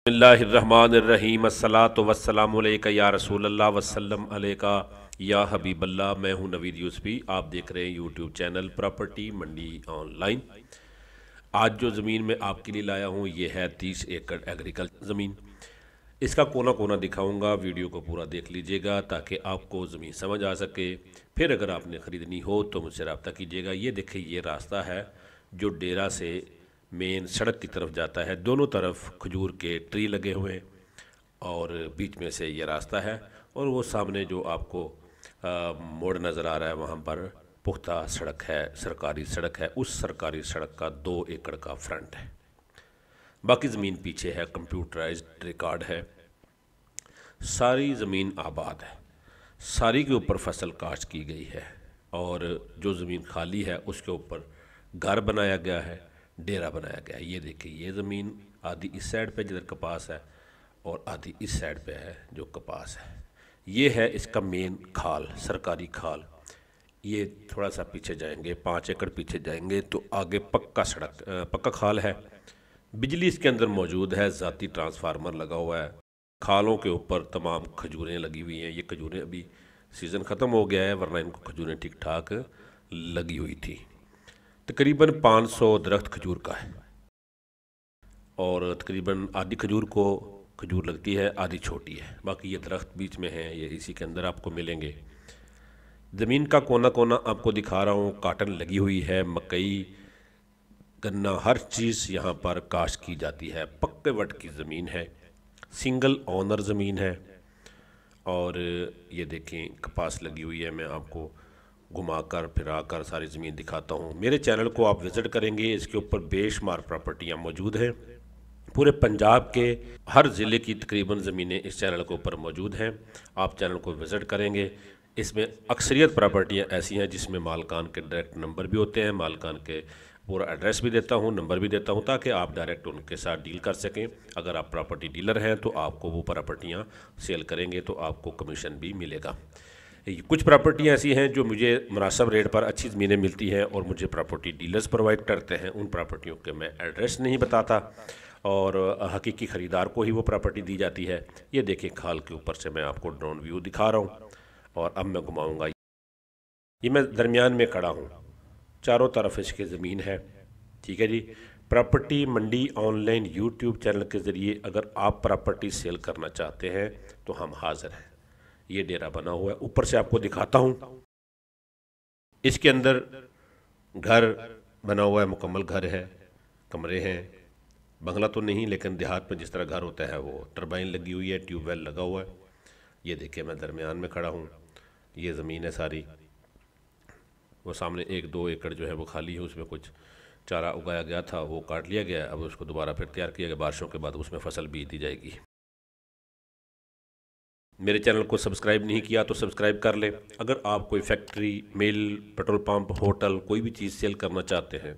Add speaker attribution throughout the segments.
Speaker 1: बिस्मिल्लाहिर्रहमानिर्रहीम अस्सलातु वस्सलामु अलैका या रसूलल्लाह वसल्लम अलैका या हबीबल्लाह। मैं हूं नवीद यूसुफी। आप देख रहे हैं यूट्यूब चैनल प्रॉपर्टी मंडी ऑनलाइन। आज जो ज़मीन मैं आपके लिए लाया हूं ये है 30 एकड़ एग्रीकल्चर ज़मीन। इसका कोना कोना दिखाऊंगा, वीडियो को पूरा देख लीजिएगा ताकि आपको ज़मीन समझ आ सके। फिर अगर आपने ख़रीदनी हो तो मुझसे रब्ता कीजिएगा। ये देखिए, ये रास्ता है जो डेरा से मेन सड़क की तरफ जाता है। दोनों तरफ खजूर के ट्री लगे हुए हैं और बीच में से ये रास्ता है। और वो सामने जो आपको मोड़ नज़र आ रहा है वहाँ पर पुख्ता सड़क है, सरकारी सड़क है। उस सरकारी सड़क का 2 एकड़ का फ्रंट है। बाकी ज़मीन पीछे है, कंप्यूटराइज्ड रिकॉर्ड है। सारी ज़मीन आबाद है, सारी के ऊपर फसल काश्त की गई है। और जो ज़मीन खाली है उसके ऊपर घर बनाया गया है, डेरा बनाया गया है। ये देखिए, ये ज़मीन आधी इस साइड पे जिधर कपास है और आधी इस साइड पे है जो कपास है। ये है इसका मेन खाल, सरकारी खाल। ये थोड़ा सा पीछे जाएंगे, 5 एकड़ पीछे जाएंगे तो आगे पक्का खाल है। बिजली इसके अंदर मौजूद है, ज़ाती ट्रांसफार्मर लगा हुआ है। खालों के ऊपर तमाम खजूरें लगी हुई हैं। ये खजूरें अभी सीज़न ख़त्म हो गया है, वरना इनको खजूरें ठीक ठाक लगी हुई थी। तकरीबन 500 दरख्त खजूर का है और तकरीबन आधी खजूर को खजूर लगती है, आधी छोटी है। बाकी ये दरख्त बीच में हैं, ये इसी के अंदर आपको मिलेंगे। ज़मीन का कोना कोना आपको दिखा रहा हूँ। काटन लगी हुई है, मकई, गन्ना, हर चीज़ यहाँ पर काश्त की जाती है। पक्के वट की ज़मीन है, सिंगल ओनर ज़मीन है। और ये देखें, कपास लगी हुई है। मैं आपको घुमाकर फिराकर सारी ज़मीन दिखाता हूँ। मेरे चैनल को आप विज़िट करेंगे, इसके ऊपर बेशुमार प्रॉपर्टियाँ मौजूद हैं। पूरे पंजाब के हर ज़िले की तकरीबन ज़मीनें इस चैनल के ऊपर मौजूद हैं। आप चैनल को विज़िट करेंगे, इसमें अक्सरियत प्रॉपर्टियाँ ऐसी हैं जिसमें मालकान के डायरेक्ट नंबर भी होते हैं। मालकान के पूरा एड्रेस भी देता हूँ, नंबर भी देता हूँ, ताकि आप डायरेक्ट उनके साथ डील कर सकें। अगर आप प्रॉपर्टी डीलर हैं तो आपको वो प्रॉपर्टियाँ सेल करेंगे तो आपको कमीशन भी मिलेगा। कुछ प्रॉपर्टियाँ ऐसी हैं जो मुझे मुनासिब रेट पर अच्छी ज़मीनें मिलती हैं और मुझे प्रॉपर्टी डीलर्स प्रोवाइड करते हैं। उन प्रॉपर्टियों के मैं एड्रेस नहीं बताता और हकीकी ख़रीदार को ही वो प्रॉपर्टी दी जाती है। ये देखिए, खाल के ऊपर से मैं आपको ड्रोन व्यू दिखा रहा हूँ और अब मैं घुमाऊँगा। ये मैं दरमियान में खड़ा हूँ, चारों तरफ इसकी ज़मीन है। ठीक है जी। प्रॉपर्टी मंडी ऑनलाइन यूट्यूब चैनल के ज़रिए अगर आप प्रॉपर्टी सेल करना चाहते हैं तो हम हाज़िर हैं। ये डेरा बना हुआ है, ऊपर से आपको दिखाता हूँ। इसके अंदर घर बना हुआ है, मुकम्मल घर है, कमरे हैं। बंगला तो नहीं, लेकिन देहात में जिस तरह घर होता है वो टरबाइन लगी हुई है, ट्यूबवेल लगा हुआ है। ये देखिए, मैं दरमियान में खड़ा हूँ। ये ज़मीन है सारी। वो सामने 1-2 एकड़ जो है वो खाली है, उसमें कुछ चारा उगाया गया था, वो काट लिया गया। अब उसको दोबारा फिर तैयार किया गया, बारिशों के बाद उसमें फसल बीज दी जाएगी। मेरे चैनल को सब्सक्राइब नहीं किया तो सब्सक्राइब कर लें। अगर आप कोई फैक्ट्री, मिल, पेट्रोल पंप, होटल, कोई भी चीज़ सेल करना चाहते हैं,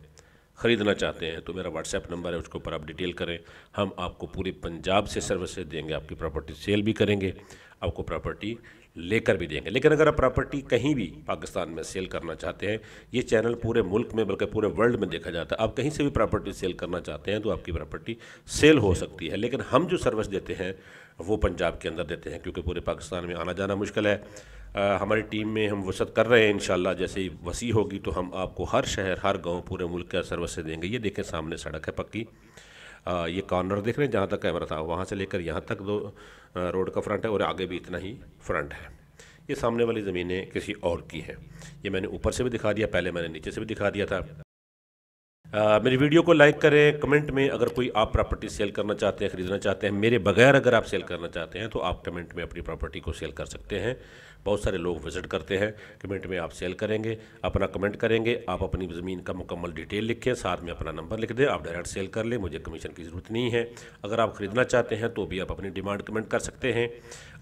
Speaker 1: ख़रीदना चाहते हैं तो मेरा व्हाट्सएप नंबर है, उसके ऊपर आप डिटेल करें। हम आपको पूरे पंजाब से सर्विसेज देंगे, आपकी प्रॉपर्टी सेल भी करेंगे, आपको प्रॉपर्टी लेकर भी देंगे। लेकिन अगर आप प्रॉपर्टी कहीं भी पाकिस्तान में सेल करना चाहते हैं, ये चैनल पूरे मुल्क में बल्कि पूरे वर्ल्ड में देखा जाता है। आप कहीं से भी प्रॉपर्टी सेल करना चाहते हैं तो आपकी प्रॉपर्टी सेल हो सकती है। लेकिन हम जो सर्विस देते हैं वो पंजाब के अंदर देते हैं, क्योंकि पूरे पाकिस्तान में आना जाना मुश्किल है। हमारी टीम में हम वसअत कर रहे हैं। इंशाल्लाह जैसे ही वसी होगी तो हम आपको हर शहर, हर गांव, पूरे मुल्क का सर्विस देंगे। ये देखें, सामने सड़क है पक्की। ये कॉर्नर देख रहे हैं, जहाँ तक कैमरा था वहाँ से लेकर यहाँ तक 2 रोड का फ्रंट है और आगे भी इतना ही फ्रंट है। ये सामने वाली ज़मीनें किसी और की हैं। ये मैंने ऊपर से भी दिखा दिया, पहले मैंने नीचे से भी दिखा दिया था। मेरी वीडियो को लाइक करें। कमेंट में अगर कोई आप प्रॉपर्टी सेल करना चाहते हैं, ख़रीदना चाहते हैं, मेरे बगैर अगर आप सेल करना चाहते हैं तो आप कमेंट में अपनी प्रॉपर्टी को सेल कर सकते हैं। बहुत सारे लोग विज़िट करते हैं, कमेंट में आप सेल करेंगे, अपना कमेंट करेंगे, आप अपनी ज़मीन का मुकम्मल डिटेल लिखें, साथ में अपना नंबर लिख दें, आप डायरेक्ट सेल कर लें, मुझे कमीशन की ज़रूरत नहीं है। अगर आप ख़रीदना चाहते हैं तो भी आप अपनी डिमांड कमेंट कर सकते हैं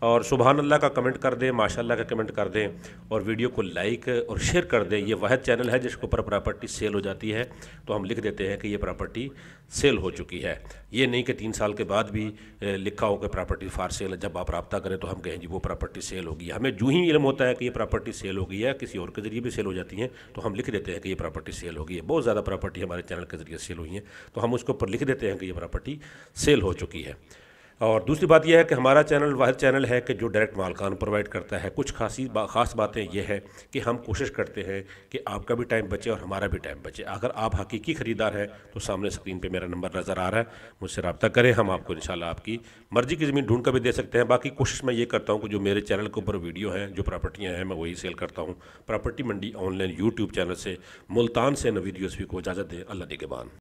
Speaker 1: और सुबहान अल्लाह का कमेंट कर दें, माशाअल्लाह का कमेंट कर दें और वीडियो को लाइक और शेयर कर दें। ये वाहिद चैनल है जिसके ऊपर प्रॉपर्टी सेल हो जाती है तो हम लिख देते हैं कि ये प्रॉपर्टी सेल हो चुकी है। ये नहीं कि 3 साल के बाद भी लिखा हो कि प्रॉपर्टी फॉर सेल। जब आप रब्ता करें तो हम कहें जी वो प्रॉपर्टी सेल होगी। हमें जो ही इल्म होता है कि ये प्रॉपर्टी सेल हो गई है, किसी और के ज़रिए भी सेल हो जाती हैं तो हम लिख देते हैं कि ये प्रॉपर्टी सेल हो गई है। बहुत ज़्यादा प्रॉपर्टी हमारे चैनल के ज़रिए सेल हुई हैं तो हम उसके ऊपर लिख देते हैं कि ये प्रॉपर्टी सेल हो चुकी है। और दूसरी बात यह है कि हमारा चैनल वह चैनल है कि जो डायरेक्ट मालकान प्रोवाइड करता है। कुछ ख़ास बातें यह है कि हम कोशिश करते हैं कि आपका भी टाइम बचे और हमारा भी टाइम बचे। अगर आप हकीकी ख़रीदार हैं तो सामने स्क्रीन पे मेरा नंबर नज़र आ रहा है, मुझसे रब्ता करें, हम आपको इंशाल्लाह आपकी मर्ज़ी की ज़मीन ढूंढ कर भी दे सकते हैं। बाकी कोशिश मैं ये करता हूँ कि जो मेरे चैनल के ऊपर वीडियो हैं, जो प्रॉपर्टियाँ हैं, मैं वही सेल करता हूँ। प्रॉपर्टी मंडी ऑनलाइन यूट्यूब चैनल से मुल्तान से नवीद यूसुफी को इजाज़त दें। अल्लाह निगहबान।